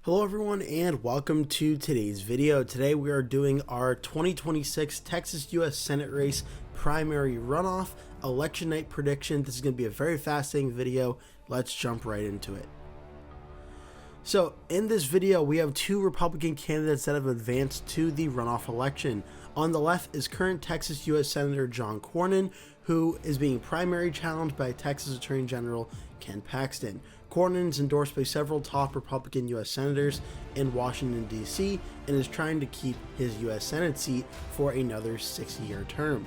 Hello everyone and welcome to today's video. Today we are doing our 2026 Texas U.S. Senate race primary runoff election night prediction. This is going to be a very fascinating video. Let's jump right into it. So in this video we have two Republican candidates that have advanced to the runoff election. On the left is current Texas U.S. Senator John Cornyn, who is being primary challenged by Texas Attorney General Ken Paxton. Cornyn is endorsed by several top Republican U.S. senators in Washington, D.C., and is trying to keep his U.S. Senate seat for another 6-year term.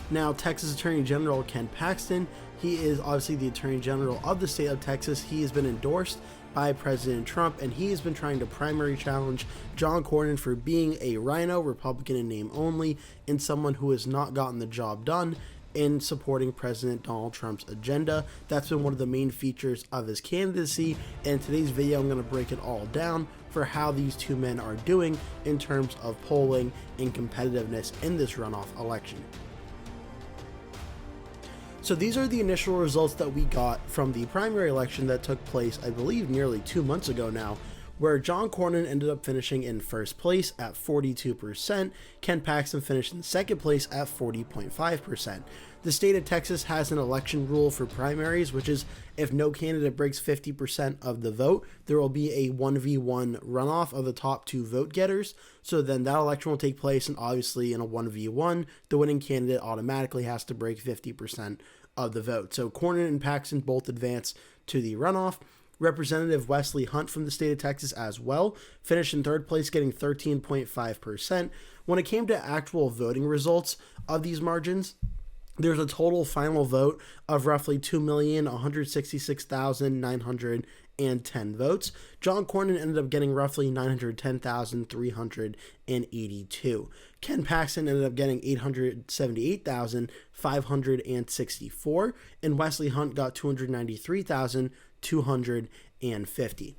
Now, Texas Attorney General Ken Paxton, he is obviously the Attorney General of the state of Texas. He has been endorsed by President Trump, and he has been trying to primary challenge John Cornyn for being a rhino, Republican in name only, and someone who has not gotten the job done in supporting President Donald Trump's agenda. That's been one of the main features of his candidacy, and in today's video I'm going to break it all down for how these two men are doing in terms of polling and competitiveness in this runoff election. So these are the initial results that we got from the primary election that took place, I believe, nearly 2 months ago now, where John Cornyn ended up finishing in first place at 42%. Ken Paxton finished in second place at 40.5%. The state of Texas has an election rule for primaries, which is if no candidate breaks 50% of the vote, there will be a 1v1 runoff of the top two vote getters. So then that election will take place, and obviously in a 1v1, the winning candidate automatically has to break 50% of the vote. So Cornyn and Paxton both advance to the runoff. Representative Wesley Hunt from the state of Texas as well finished in third place, getting 13.5%. When it came to actual voting results of these margins, there's a total final vote of roughly 2,166,910 votes. John Cornyn ended up getting roughly 910,382. Ken Paxton ended up getting 878,564, and Wesley Hunt got 293,250.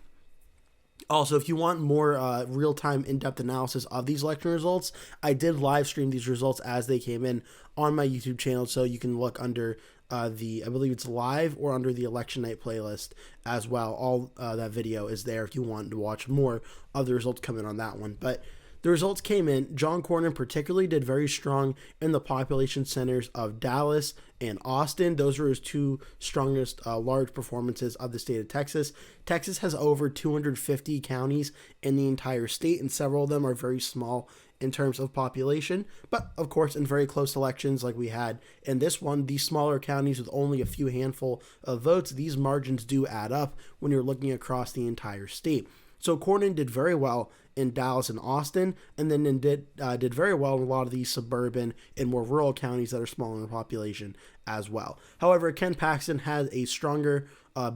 Also, if you want more real-time, in-depth analysis of these election results, I did live stream these results as they came in on my YouTube channel, so you can look under I believe it's live, or under the election night playlist as well. All that video is there if you want to watch more of the results come in on that one. But the results came in. John Cornyn particularly did very strong in the population centers of Dallas and Austin. Those were his two strongest large performances of the state of Texas. Texas has over 250 counties in the entire state, and several of them are very small in terms of population. But of course, in very close elections like we had in this one, these smaller counties with only a few handful of votes, these margins do add up when you're looking across the entire state. So Cornyn did very well in Dallas and Austin, and then did very well in a lot of these suburban and more rural counties that are smaller in population as well. However, Ken Paxton had a stronger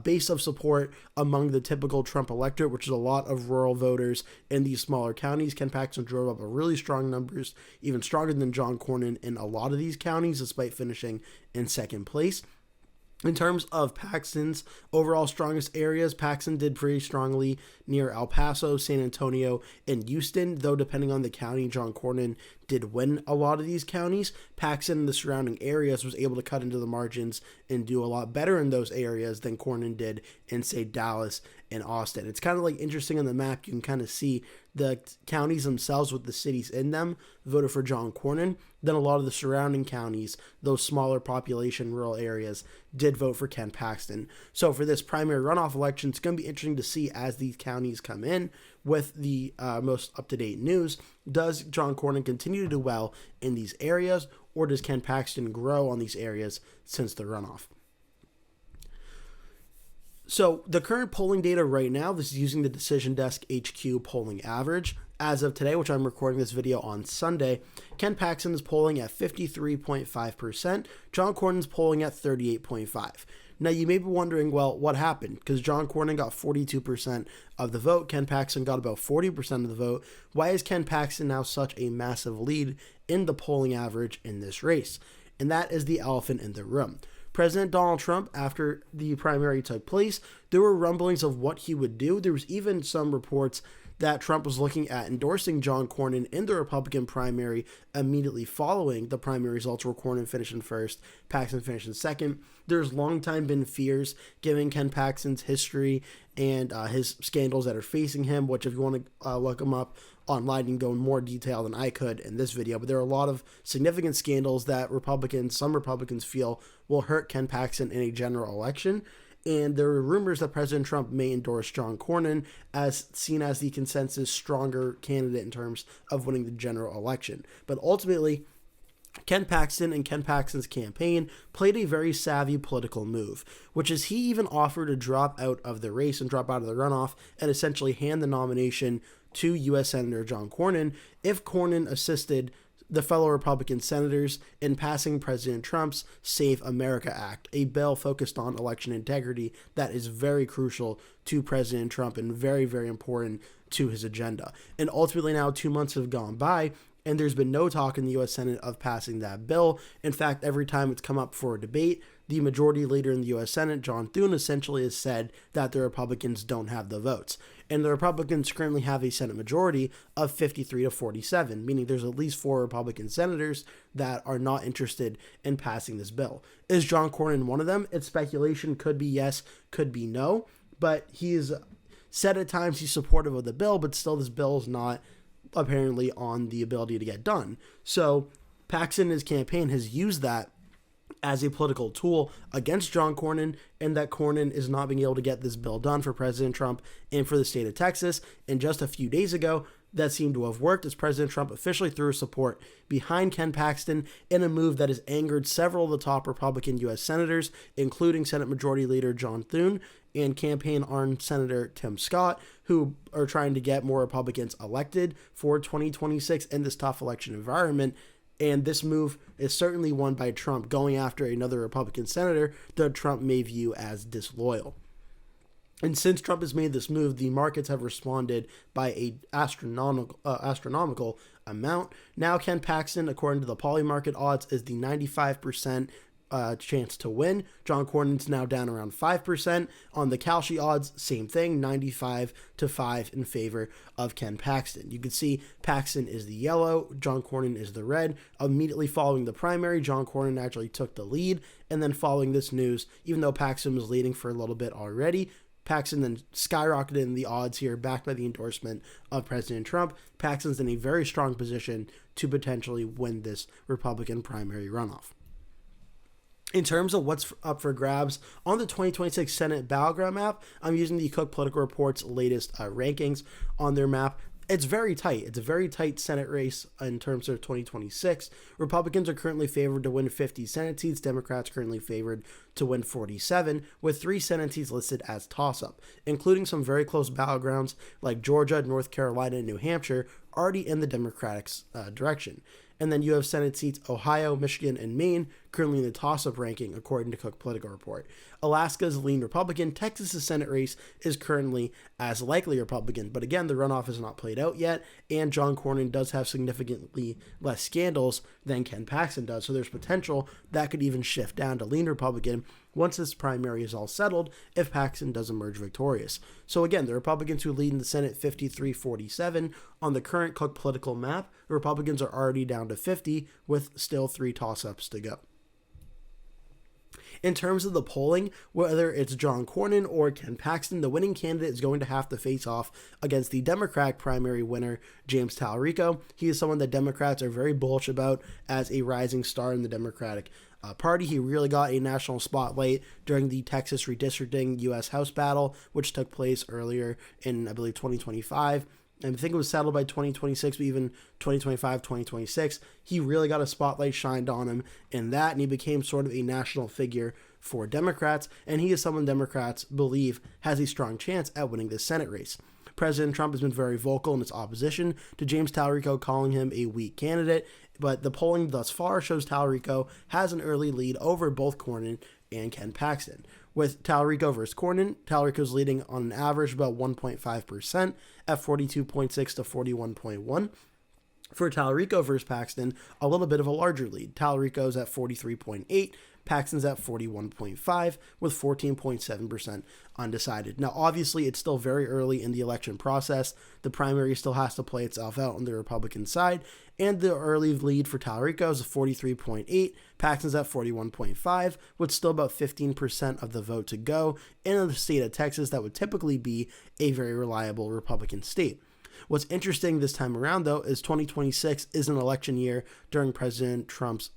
base of support among the typical Trump electorate, which is a lot of rural voters in these smaller counties. Ken Paxton drove up a really strong numbers, even stronger than John Cornyn in a lot of these counties, despite finishing in second place. In terms of Paxton's overall strongest areas, Paxton did pretty strongly near El Paso, San Antonio, and Houston, though depending on the county, John Cornyn did win a lot of these counties. Paxton and the surrounding areas was able to cut into the margins and do a lot better in those areas than Cornyn did in, say, Dallas and Austin. It's kind of like interesting on the map. You can kind of see the counties themselves with the cities in them voted for John Cornyn. Then a lot of the surrounding counties, those smaller population rural areas, did vote for Ken Paxton. So for this primary runoff election, it's going to be interesting to see as these counties come in with the most up-to-date news. Does John Cornyn continue to do well in these areas, or does Ken Paxton grow on these areas since the runoff? So the current polling data right now, this is using the Decision Desk HQ polling average. As of today, which I'm recording this video on Sunday, Ken Paxton is polling at 53.5%. John Cornyn's polling at 38.5%. Now, you may be wondering, well, what happened? Because John Cornyn got 42% of the vote. Ken Paxton got about 40% of the vote. Why is Ken Paxton now such a massive lead in the polling average in this race? And that is the elephant in the room. President Donald Trump, after the primary took place, there were rumblings of what he would do. There was even some reports that Trump was looking at endorsing John Cornyn in the Republican primary immediately following the primary results, where Cornyn finished in first, Paxton finished in second. There's long time been fears, given Ken Paxton's history and his scandals that are facing him, which if you want to look him up online, you can go in more detail than I could in this video. But there are a lot of significant scandals that some Republicans feel will hurt Ken Paxton in a general election. And there are rumors that President Trump may endorse John Cornyn, as seen as the consensus stronger candidate in terms of winning the general election. But ultimately, Ken Paxton and Ken Paxton's campaign played a very savvy political move, which is he even offered to drop out of the race and drop out of the runoff and essentially hand the nomination to U.S. Senator John Cornyn if Cornyn assisted the fellow Republican senators in passing President Trump's Save America Act, a bill focused on election integrity that is very crucial to President Trump and very, very important to his agenda. And ultimately now 2 months have gone by, and there's been no talk in the U.S. Senate of passing that bill. In fact, every time it's come up for a debate, the majority leader in the U.S. Senate, John Thune, essentially has said that the Republicans don't have the votes. And the Republicans currently have a Senate majority of 53 to 47, meaning there's at least 4 Republican senators that are not interested in passing this bill. Is John Cornyn one of them? It's speculation. Could be yes, could be no. But he's said at times he's supportive of the bill, but still this bill is not apparently on the ability to get done. So Paxton and his campaign has used that as a political tool against John Cornyn, and that Cornyn is not being able to get this bill done for President Trump and for the state of Texas. And just a few days ago, that seemed to have worked, as President Trump officially threw support behind Ken Paxton in a move that has angered several of the top Republican U.S. senators, including Senate Majority Leader John Thune and campaign-armed Senator Tim Scott, who are trying to get more Republicans elected for 2026 in this tough election environment. And this move is certainly one by Trump going after another Republican senator that Trump may view as disloyal. And since Trump has made this move, the markets have responded by an astronomical amount. Now Ken Paxton, according to the Poly Market odds, is the 95% chance to win. John Cornyn's now down around 5%. On the Kalshi odds, same thing, 95 to 5 in favor of Ken Paxton. You can see Paxton is the yellow, John Cornyn is the red. Immediately following the primary, John Cornyn actually took the lead. And then following this news, even though Paxton was leading for a little bit already, Paxton then skyrocketed in the odds here, backed by the endorsement of President Trump. Paxton's in a very strong position to potentially win this Republican primary runoff. In terms of what's up for grabs on the 2026 Senate Battleground map, I'm using the Cook Political Report's latest rankings on their map. It's very tight. It's a very tight Senate race in terms of 2026. Republicans are currently favored to win 50 Senate seats. Democrats currently favored to win 47, with 3 Senate seats listed as toss-up, including some very close battlegrounds like Georgia, North Carolina, and New Hampshire, already in the Democratic's direction. And then you have Senate seats Ohio, Michigan, and Maine currently in the toss-up ranking, according to Cook Political Report. Alaska's lean Republican. Texas's Senate race is currently as likely Republican. But again, the runoff is not played out yet, and John Cornyn does have significantly less scandals than Ken Paxton does. So there's potential that could even shift down to lean Republican once this primary is all settled if Paxton does emerge victorious. So again, the Republicans who lead in the Senate 53-47 on the current Cook political map, the Republicans are already down to 50 with still 3 toss-ups to go. In terms of the polling, whether it's John Cornyn or Ken Paxton, the winning candidate is going to have to face off against the Democratic primary winner, James Talarico. He is someone that Democrats are very bullish about as a rising star in the Democratic Party. He really got a national spotlight during the Texas redistricting U.S. House battle, which took place earlier in, I believe, 2025. I think it was settled by 2026, but even 2025, 2026, he really got a spotlight shined on him in that, and he became sort of a national figure for Democrats, and he is someone Democrats believe has a strong chance at winning this Senate race. President Trump has been very vocal in his opposition to James Talarico, calling him a weak candidate, but the polling thus far shows Talarico has an early lead over both Cornyn and Ken Paxton. With Talarico versus Cornyn, Talarico's leading on an average about 1.5% at 42.6 to 41.1. For Talarico versus Paxton, a little bit of a larger lead. Talarico's at 43.8, Paxton's at 41.5 with 14.7% undecided. Now, obviously, it's still very early in the election process. The primary still has to play itself out on the Republican side, and the early lead for Talarico is 43.8, Paxton's at 41.5 with still about 15% of the vote to go in the state of Texas that would typically be a very reliable Republican state. What's interesting this time around, though, is 2026 is an election year during President Trump's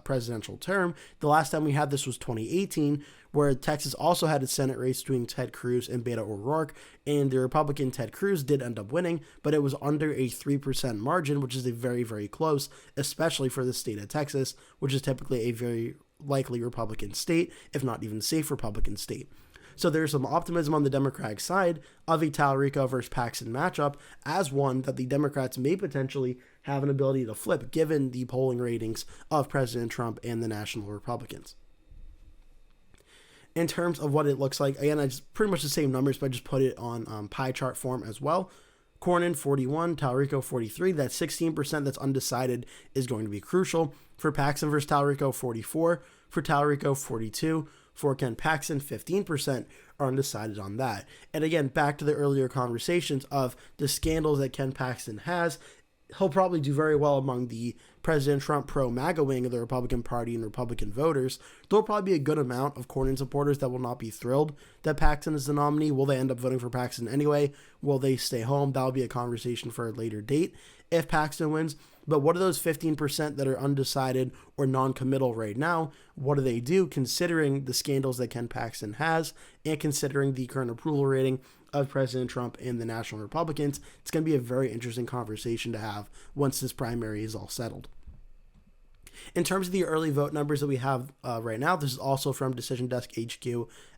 presidential term. The last time we had this was 2018, where Texas also had a Senate race between Ted Cruz and Beto O'Rourke, and the Republican Ted Cruz did end up winning, but it was under a 3% margin, which is a very, very close, especially for the state of Texas, which is typically a very likely Republican state, if not even safe Republican state. So there's some optimism on the Democratic side of a Talarico versus Paxton matchup as one that the Democrats may potentially have an ability to flip given the polling ratings of President Trump and the National Republicans. In terms of what it looks like, again, I just pretty much the same numbers, but I just put it on pie chart form as well. Cornyn 41, Talarico 43. That 16% that's undecided is going to be crucial. For Paxton versus Talarico, 44. For Talarico, 42. For Ken Paxton, 15% are undecided on that. And again, back to the earlier conversations of the scandals that Ken Paxton has, he'll probably do very well among the President Trump pro-MAGA wing of the Republican Party and Republican voters. There'll probably be a good amount of Cornyn supporters that will not be thrilled that Paxton is the nominee. Will they end up voting for Paxton anyway? Will they stay home? That'll be a conversation for a later date if Paxton wins. But what are those 15% that are undecided or non-committal right now? What do they do considering the scandals that Ken Paxton has and considering the current approval rating of President Trump and the National Republicans? It's going to be a very interesting conversation to have once this primary is all settled. In terms of the early vote numbers that we have right now, this is also from Decision Desk HQ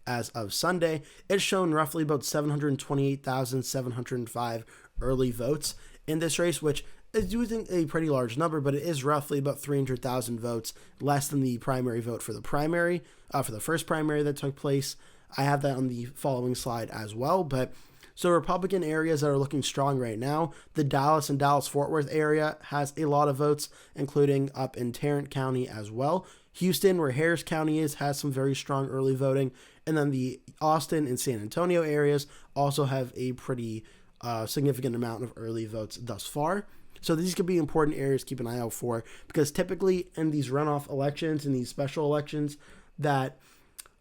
as of Sunday. It's shown roughly about 728,705 early votes in this race, which is using a pretty large number, but it is roughly about 300,000 votes less than the primary vote for the primary, for the first primary that took place. I have that on the following slide as well, but so Republican areas that are looking strong right now, the Dallas and Dallas-Fort Worth area has a lot of votes, including up in Tarrant County as well. Houston, where Harris County is, has some very strong early voting, and then the Austin and San Antonio areas also have a pretty significant amount of early votes thus far. So these could be important areas to keep an eye out for, because typically in these runoff elections and these special elections that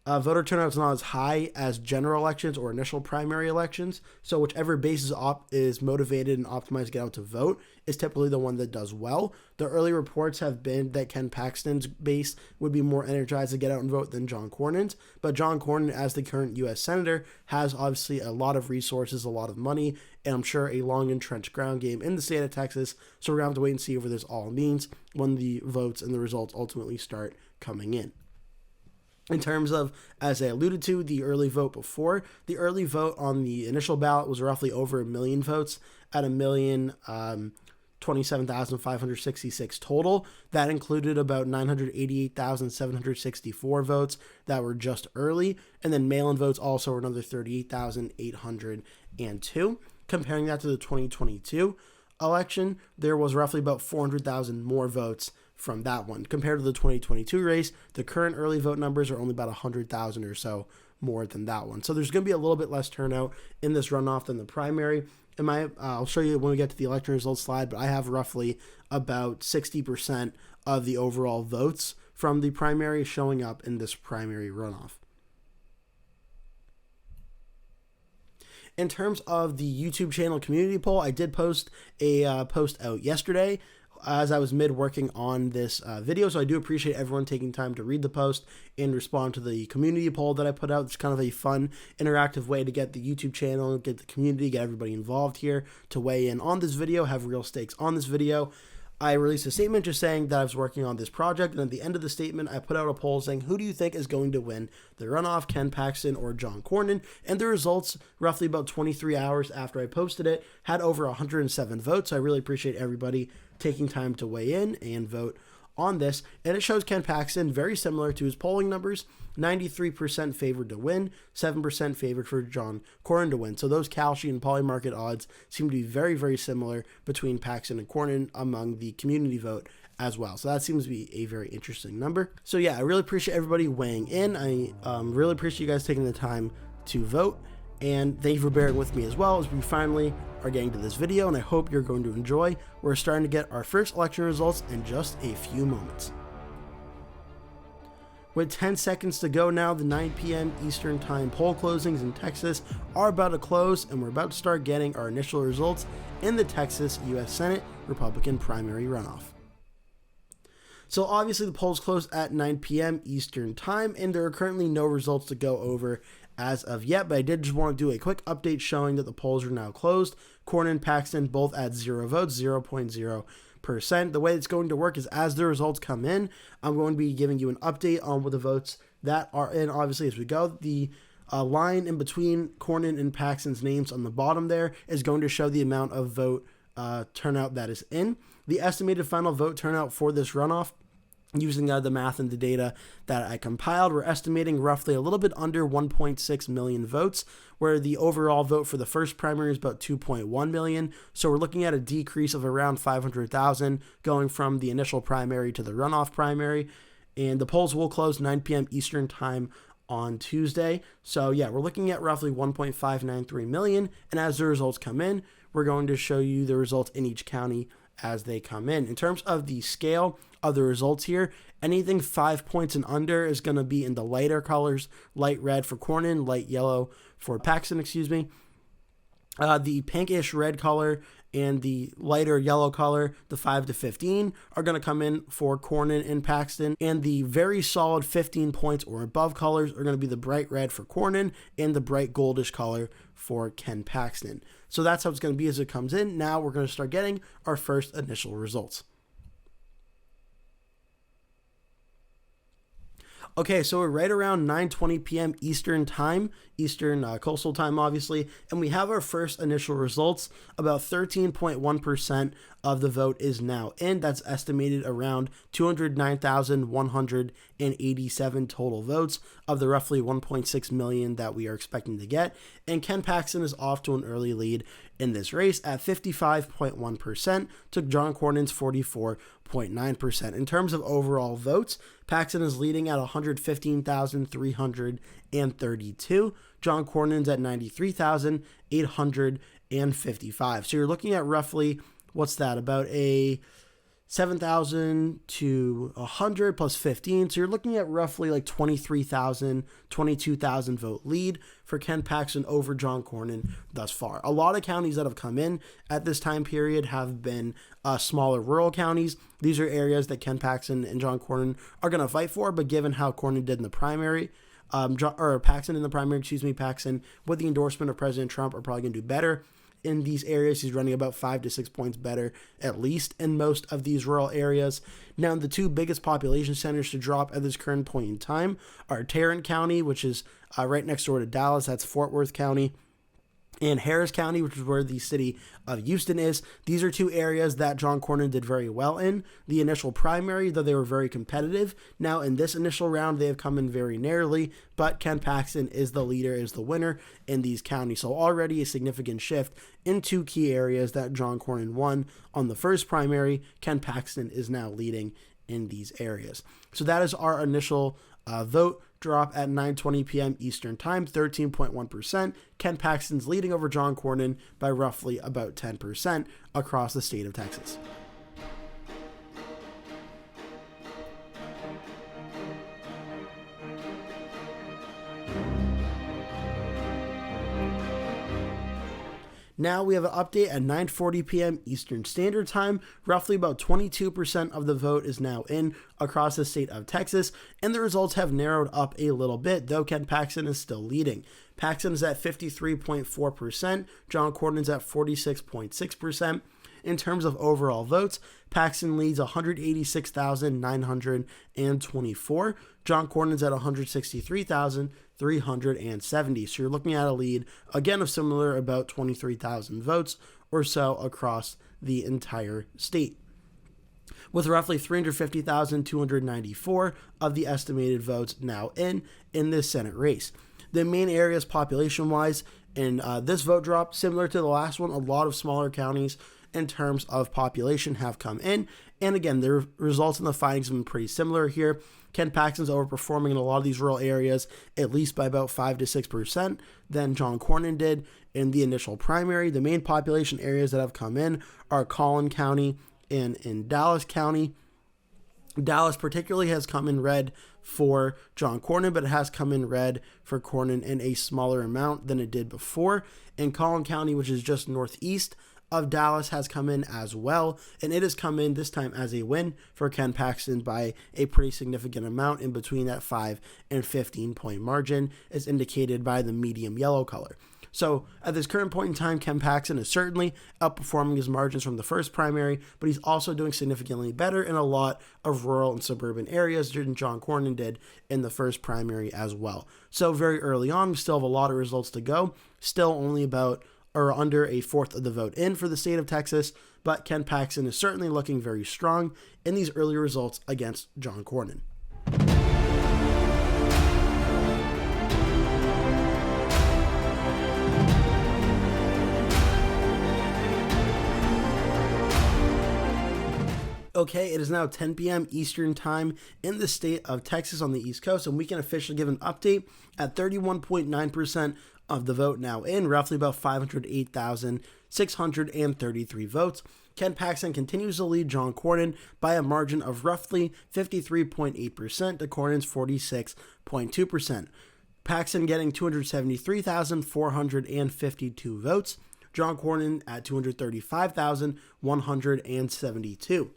voter turnout is not as high as general elections or initial primary elections. So whichever base is motivated and optimized to get out to vote is typically the one that does well. The early reports have been that Ken Paxton's base would be more energized to get out and vote than John Cornyn's. But John Cornyn, as the current U.S. Senator, has obviously a lot of resources, a lot of money, and I'm sure a long entrenched ground game in the state of Texas. So we're going to have to wait and see what this all means when the votes and the results ultimately start coming in. In terms of, as I alluded to, the early vote before, the early vote on the initial ballot was roughly over 1 million votes at 1,027,566 total. That included about 988,764 votes that were just early, and then mail-in votes also were another 38,802. Comparing that to the 2022 election, there was roughly about 400,000 more votes from that one. Compared to the 2022 race, the current early vote numbers are only about 100,000 or so more than that one. So there's going to be a little bit less turnout in this runoff than the primary. I'll show you when we get to the election results slide, but I have roughly about 60% of the overall votes from the primary showing up in this primary runoff. In terms of the YouTube channel community poll, I did post a post out yesterday as I was working on this video, so I do appreciate everyone taking time to read the post and respond to the community poll that I put out. It's kind of a fun, interactive way to get the YouTube channel, get the community, get everybody involved here to weigh in on this video, have real stakes on this video. I released a statement just saying that I was working on this project, and at the end of the statement, I put out a poll saying, who do you think is going to win the runoff, Ken Paxton or John Cornyn? And the results, roughly about 23 hours after I posted it, had over 107 votes. So I really appreciate everybody taking time to weigh in and vote on this, and it shows Ken Paxton very similar to his polling numbers, 93% favored to win, 7% favored for John Cornyn to win. So those Kalshi and Polymarket odds seem to be very, very similar between Paxton and Cornyn among the community vote as well. So that seems to be a very interesting number. So yeah, I really appreciate everybody weighing in. I really appreciate you guys taking the time to vote, and thank you for bearing with me as well as we finally are getting to this video, and I hope you're going to enjoy. We're starting to get our first election results in just a few moments. With 10 seconds to go now, the 9 p.m. Eastern Time poll closings in Texas are about to close, and we're about to start getting our initial results in the Texas U.S. Senate Republican primary runoff. So obviously the polls closed at 9 p.m. Eastern Time, and there are currently no results to go over as of yet, but I did just want to do a quick update showing that the polls are now closed. Cornyn and Paxton both at 0 votes, 0.0%. The way it's going to work is as the results come in, I'm going to be giving you an update on what the votes that are in, obviously, as we go. The line in between Cornyn and Paxton's names on the bottom there is going to show the amount of vote turnout that is in. The estimated final vote turnout for this runoff, using the math and the data that I compiled, we're estimating roughly a little bit under 1.6 million votes, where the overall vote for the first primary is about 2.1 million. So we're looking at a decrease of around 500,000 going from the initial primary to the runoff primary. And the polls will close 9 p.m. Eastern Time on Tuesday. So yeah, we're looking at roughly 1.593 million. And as the results come in, we're going to show you the results in each county as they come in. In terms of the scale of the results here, anything 5 points and under is going to be in the lighter colors, light red for Cornyn, light yellow for Paxton, the pinkish red color and the lighter yellow color, the 5 to 15, are going to come in for Cornyn and Paxton, and the very solid 15 points or above colors are going to be the bright red for Cornyn and the bright goldish color for Ken Paxton. So that's how it's going to be as it comes in. Now we're going to start getting our first initial results. Okay, so we're right around 9:20 p.m. Eastern Time, Eastern Coastal Time, obviously, and we have our first initial results. About 13.1% of the vote is now in. That's estimated around 209,187 total votes of the roughly 1.6 million that we are expecting to get. And Ken Paxton is off to an early lead in this race at 55.1% to John Cornyn's 44.9%. In terms of overall votes, Paxton is leading at 115,332. John Cornyn's at 93,855. So you're looking at roughly, what's that, about a 7,000 to 100 plus 15. So you're looking at roughly like 23,000, 22,000 vote lead for Ken Paxton over John Cornyn thus far. A lot of counties that have come in at this time period have been smaller rural counties. These are areas that Ken Paxton and John Cornyn are going to fight for, but given how Cornyn did in the primary, Paxton in the primary, Paxton with the endorsement of President Trump are probably going to do better. In these areas, he's running about 5 to 6 points better, at least in most of these rural areas. Now, the two biggest population centers to drop at this current point in time are Tarrant County, which is right next door to Dallas. That's Fort Worth County. And Harris County, which is where the city of Houston is. These are two areas that John Cornyn did very well in the initial primary, though they were very competitive. Now, in this initial round, they have come in very narrowly, but Ken Paxton is the leader, is the winner in these counties. So already a significant shift in two key areas that John Cornyn won on the first primary. Ken Paxton is now leading in these areas. So that is our initial vote drop at 9:20 p.m. Eastern Time, 13.1%. Ken Paxton's leading over John Cornyn by roughly about 10% across the state of Texas. Now we have an update at 9:40 p.m. Eastern Standard Time. Roughly about 22% of the vote is now in across the state of Texas, and the results have narrowed up a little bit, though Ken Paxton is still leading. Paxton is at 53.4%, John Cornyn's at 46.6%. In terms of overall votes, Paxton leads 186,924. John Cornyn's at 163,370. So you're looking at a lead, again, of similar about 23,000 votes or so across the entire state. with roughly 350,294 of the estimated votes now in this Senate race. The main areas population-wise in this vote drop, similar to the last one, a lot of smaller counties in terms of population have come in. And again, the results and the findings have been pretty similar here. Ken Paxton's overperforming in a lot of these rural areas, at least by about 5 to 6% than John Cornyn did in the initial primary. The main population areas that have come in are Collin County and in Dallas County. Dallas particularly has come in red for John Cornyn, but it has come in red for Cornyn in a smaller amount than it did before. And Collin County, which is just northeast of Dallas, has come in as well, and it has come in this time as a win for Ken Paxton by a pretty significant amount, in between that 5 and 15 point margin, as indicated by the medium yellow color. So at this current point in time, Ken Paxton is certainly outperforming his margins from the first primary, but he's also doing significantly better in a lot of rural and suburban areas than John Cornyn did in the first primary as well. So very early on, we still have a lot of results to go, still only about or under a fourth of the vote in for the state of Texas, but Ken Paxton is certainly looking very strong in these early results against John Cornyn. Okay, it is now 10 p.m. Eastern Time in the state of Texas on the East Coast, and we can officially give an update at 31.9% of the vote now in, roughly about 508,633 votes. Ken Paxton continues to lead John Cornyn by a margin of roughly 53.8% to Cornyn's 46.2%. Paxton getting 273,452 votes, John Cornyn at 235,172.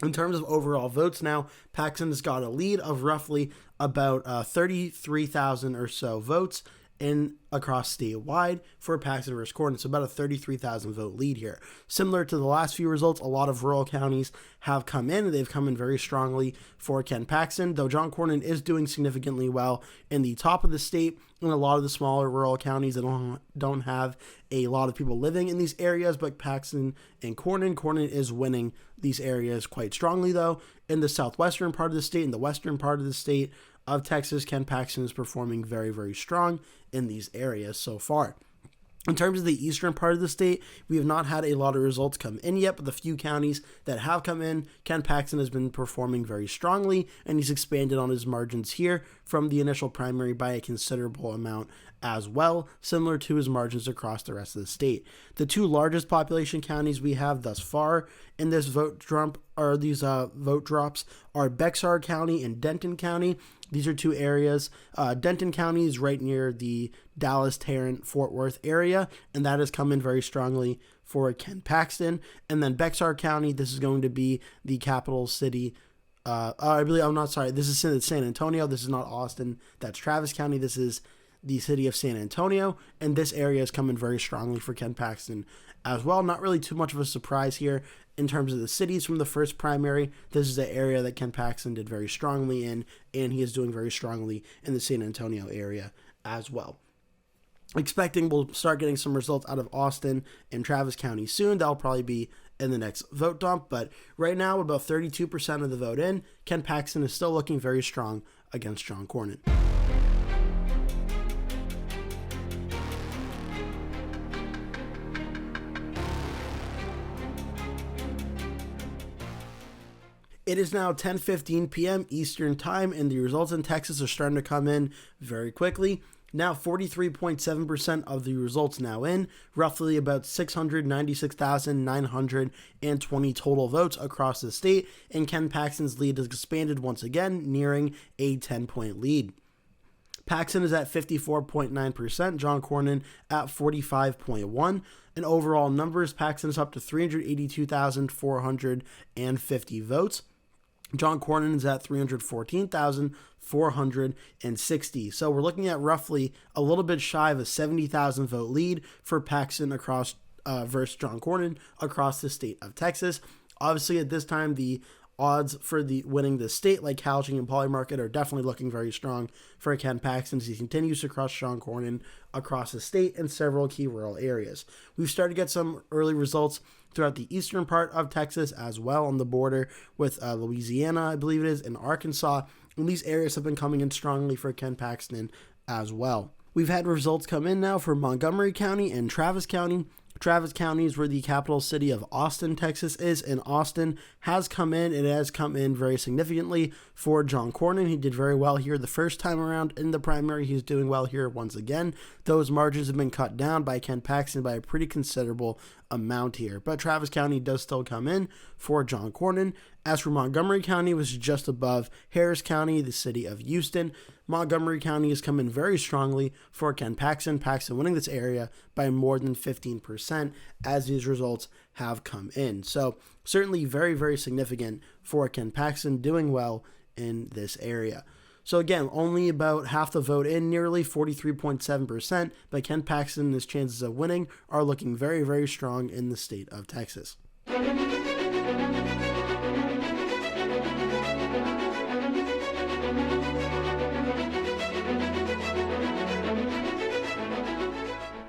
In terms of overall votes now, Paxton has got a lead of roughly about 33,000 or so votes in across statewide for Paxton versus Cornyn. So about a 33,000 vote lead here. Similar to the last few results, a lot of rural counties have come in. They've come in very strongly for Ken Paxton, though John Cornyn is doing significantly well in the top of the state. In a lot of the smaller rural counties that don't have a lot of people living in these areas, but Paxton and Cornyn is winning these areas quite strongly, though. In the southwestern part of the state and the western part of the state of Texas, Ken Paxton is performing very, very strong in these areas so far. In terms of the eastern part of the state, we have not had a lot of results come in yet, but the few counties that have come in, Ken Paxton has been performing very strongly, and he's expanded on his margins here from the initial primary by a considerable amount as well, similar to his margins across the rest of the state. The two largest population counties we have thus far in this vote drops are Bexar County and Denton County. These are two areas. Denton County is right near the Dallas, Tarrant, Fort Worth area, and that has come in very strongly for Ken Paxton. And then Bexar County, this is going to be the capital city. This is San Antonio. This is not Austin. That's Travis County. This is the city of San Antonio, and this area is coming very strongly for Ken Paxton as well. Not really too much of a surprise here in terms of the cities from the first primary. This is the area that Ken Paxton did very strongly in, and he is doing very strongly in the San Antonio area as well. Expecting we'll start getting some results out of Austin and Travis County soon. That'll probably be in the next vote dump, but right now, with about 32% of the vote in, Ken Paxton is still looking very strong against John Cornyn. It is now 10:15 p.m. Eastern Time, and the results in Texas are starting to come in very quickly. Now 43.7% of the results now in, roughly about 696,920 total votes across the state, and Ken Paxton's lead has expanded once again, nearing a 10-point lead. Paxton is at 54.9%, John Cornyn at 45.1%. In overall numbers, Paxton is up to 382,450 votes. John Cornyn is at 314,460. So we're looking at roughly a little bit shy of a 70,000 vote lead for Paxton across versus John Cornyn across the state of Texas. Obviously, at this time, the odds for the winning the state, like housing and poly-market, are definitely looking very strong for Ken Paxton as he continues to crush John Cornyn across the state and several key rural areas. We've started to get some early results throughout the eastern part of Texas as well, on the border with Louisiana, I believe it is, and Arkansas. And these areas have been coming in strongly for Ken Paxton as well. We've had results come in now for Montgomery County and Travis County. Travis County is where the capital city of Austin, Texas is, and Austin has come in. It has come in very significantly for John Cornyn. He did very well here the first time around in the primary. He's doing well here once again. Those margins have been cut down by Ken Paxton by a pretty considerable amount here. But Travis County does still come in for John Cornyn. As for Montgomery County, which is just above Harris County, the city of Houston, Montgomery County has come in very strongly for Ken Paxton. Paxton winning this area by more than 15% as these results have come in. So certainly very, very significant for Ken Paxton doing well in this area. So again, only about half the vote in, nearly 43.7%, but Ken Paxton and his chances of winning are looking very, very strong in the state of Texas.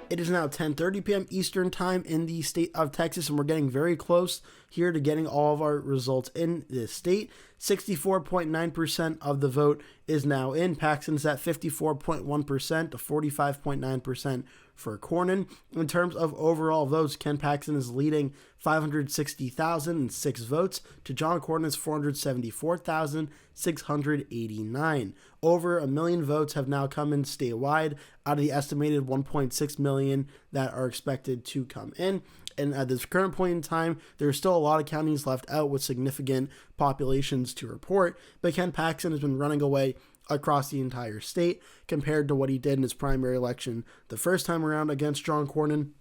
It is now 10:30 p.m. Eastern Time in the state of Texas, and we're getting very close here to getting all of our results in this state. 64.9% of the vote is now in. Paxton's at 54.1% to 45.9% for Cornyn. In terms of overall votes, Ken Paxton is leading 560,006 votes to John Cornyn's 474,689. Over 1 million votes have now come in statewide out of the estimated 1.6 million that are expected to come in. And at this current point in time, there are still a lot of counties left out with significant populations to report, but Ken Paxton has been running away across the entire state compared to what he did in his primary election the first time around against John Cornyn.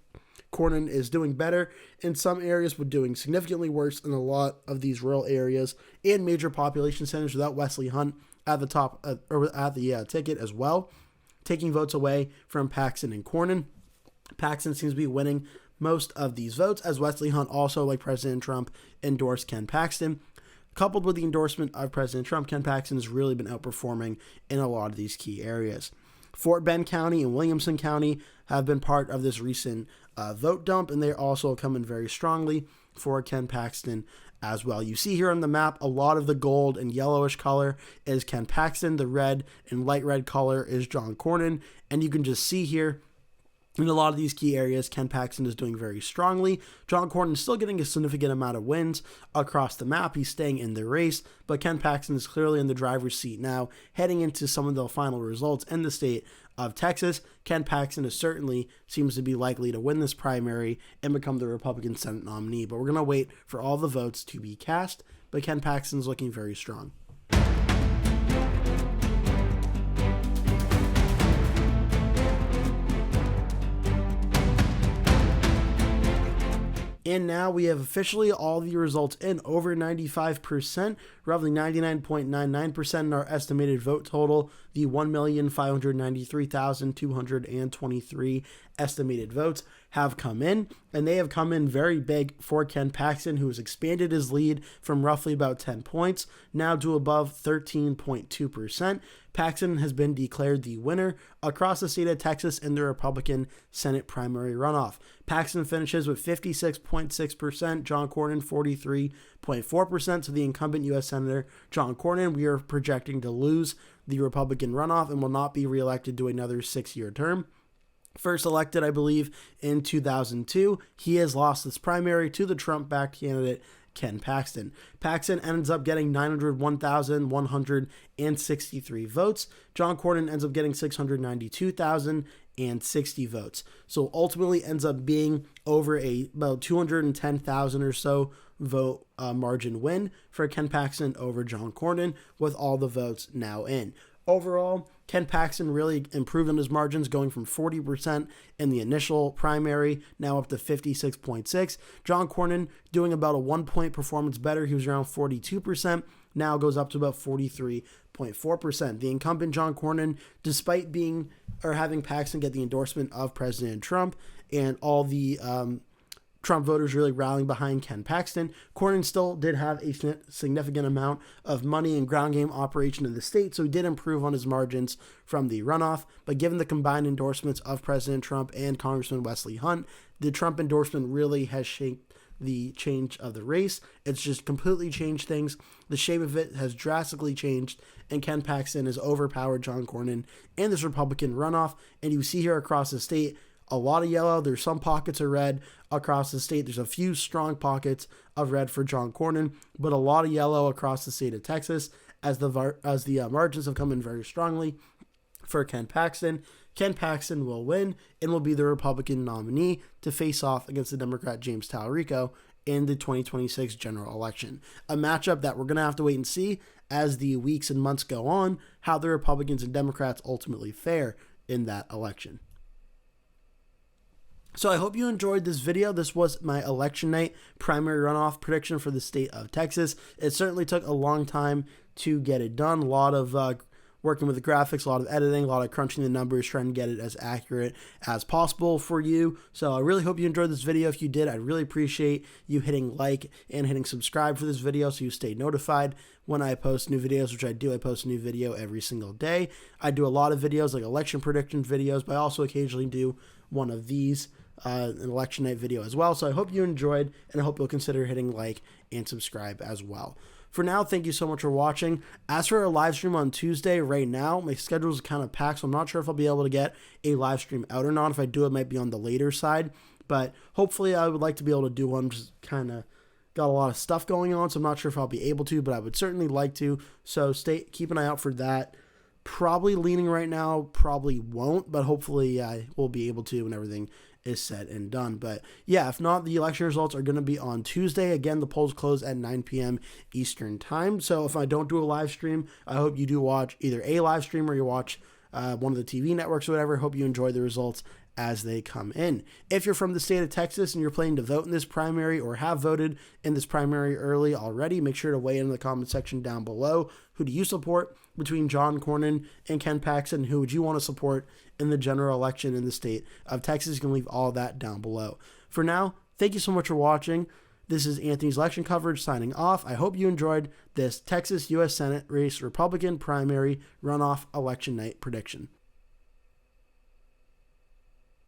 Cornyn is doing better in some areas, but doing significantly worse in a lot of these rural areas and major population centers, without Wesley Hunt at the top or at the ticket as well, taking votes away from Paxton and Cornyn. Paxton seems to be winning most of these votes, as Wesley Hunt also, like President Trump, endorsed Ken Paxton. Coupled with the endorsement of President Trump, Ken Paxton has really been outperforming in a lot of these key areas. Fort Bend County and Williamson County have been part of this recent vote dump, and they also come in very strongly for Ken Paxton as well. You see here on the map, a lot of the gold and yellowish color is Ken Paxton. The red and light red color is John Cornyn, and you can just see here in a lot of these key areas, Ken Paxton is doing very strongly. John Cornyn is still getting a significant amount of wins across the map. He's staying in the race, but Ken Paxton is clearly in the driver's seat now, heading into some of the final results in the state of Texas. Ken Paxton certainly seems to be likely to win this primary and become the Republican Senate nominee, but we're going to wait for all the votes to be cast, but Ken Paxton is looking very strong. And now we have officially all the results in, over 95%, roughly 99.99% in our estimated vote total. The 1,593,223 estimated votes have come in, and they have come in very big for Ken Paxton, who has expanded his lead from roughly about 10 points now to above 13.2%. Paxton has been declared the winner across the state of Texas in the Republican Senate primary runoff. Paxton finishes with 56.6%, John Cornyn 43.4%. So the incumbent U.S. Senator John Cornyn, we are projecting to lose the Republican runoff and will not be reelected to another 6-year term. First elected, I believe, in 2002, he has lost this primary to the Trump-backed candidate Ken Paxton. Paxton ends up getting 901,163 votes. John Cornyn ends up getting 692,060 votes. So ultimately ends up being over about 210,000 or so vote margin win for Ken Paxton over John Cornyn, with all the votes now in. Overall, Ken Paxton really improved on his margins, going from 40% in the initial primary, now up to 56.6%. John Cornyn doing about a 1-point performance better. He was around 42%, now goes up to about 43.4%. The incumbent John Cornyn, despite having Paxton get the endorsement of President Trump and all the Trump voters really rallying behind Ken Paxton. Cornyn still did have a significant amount of money and ground game operation in the state, so he did improve on his margins from the runoff. But given the combined endorsements of President Trump and Congressman Wesley Hunt, the Trump endorsement really has shaped the change of the race. It's just completely changed things. The shape of it has drastically changed, and Ken Paxton has overpowered John Cornyn in this Republican runoff. And you see here across the state, a lot of yellow. There's some pockets of red across the state. There's a few strong pockets of red for John Cornyn, but a lot of yellow across the state of Texas as the margins have come in very strongly for Ken Paxton. Ken Paxton will win and will be the Republican nominee to face off against the Democrat James Talarico in the 2026 general election. A matchup that we're going to have to wait and see as the weeks and months go on, how the Republicans and Democrats ultimately fare in that election. So I hope you enjoyed this video. This was my election night primary runoff prediction for the state of Texas. It certainly took a long time to get it done. A lot of working with the graphics, a lot of editing, a lot of crunching the numbers, trying to get it as accurate as possible for you. So I really hope you enjoyed this video. If you did, I'd really appreciate you hitting like and hitting subscribe for this video so you stay notified when I post new videos, which I do. I post a new video every single day. I do a lot of videos like election prediction videos, but I also occasionally do one of these, an election night video as well. So I hope you enjoyed, and I hope you'll consider hitting like and subscribe as well. For now, thank you so much for watching. As for our live stream on Tuesday, right now, my schedule is kind of packed, so I'm not sure if I'll be able to get a live stream out or not. If I do, it might be on the later side, but hopefully I would like to be able to do one. Just kind of got a lot of stuff going on, so I'm not sure if I'll be able to, but I would certainly like to. So keep an eye out for that. Probably leaning right now, probably won't, but hopefully I will be able to when everything is said and done. But yeah, if not, the election results are going to be on Tuesday. Again, the polls close at 9 p.m. Eastern time. So if I don't do a live stream, I hope you do watch either a live stream or you watch one of the TV networks or whatever. Hope you enjoy the results as they come in. If you're from the state of Texas and you're planning to vote in this primary or have voted in this primary early already, make sure to weigh in the comment section down below. Who do you support between John Cornyn and Ken Paxton? Who would you want to support in the general election in the state of Texas? You can leave all that down below. For now, thank you so much for watching. This is Anthony's election coverage signing off. I hope you enjoyed this Texas U.S. Senate race Republican primary runoff election night prediction.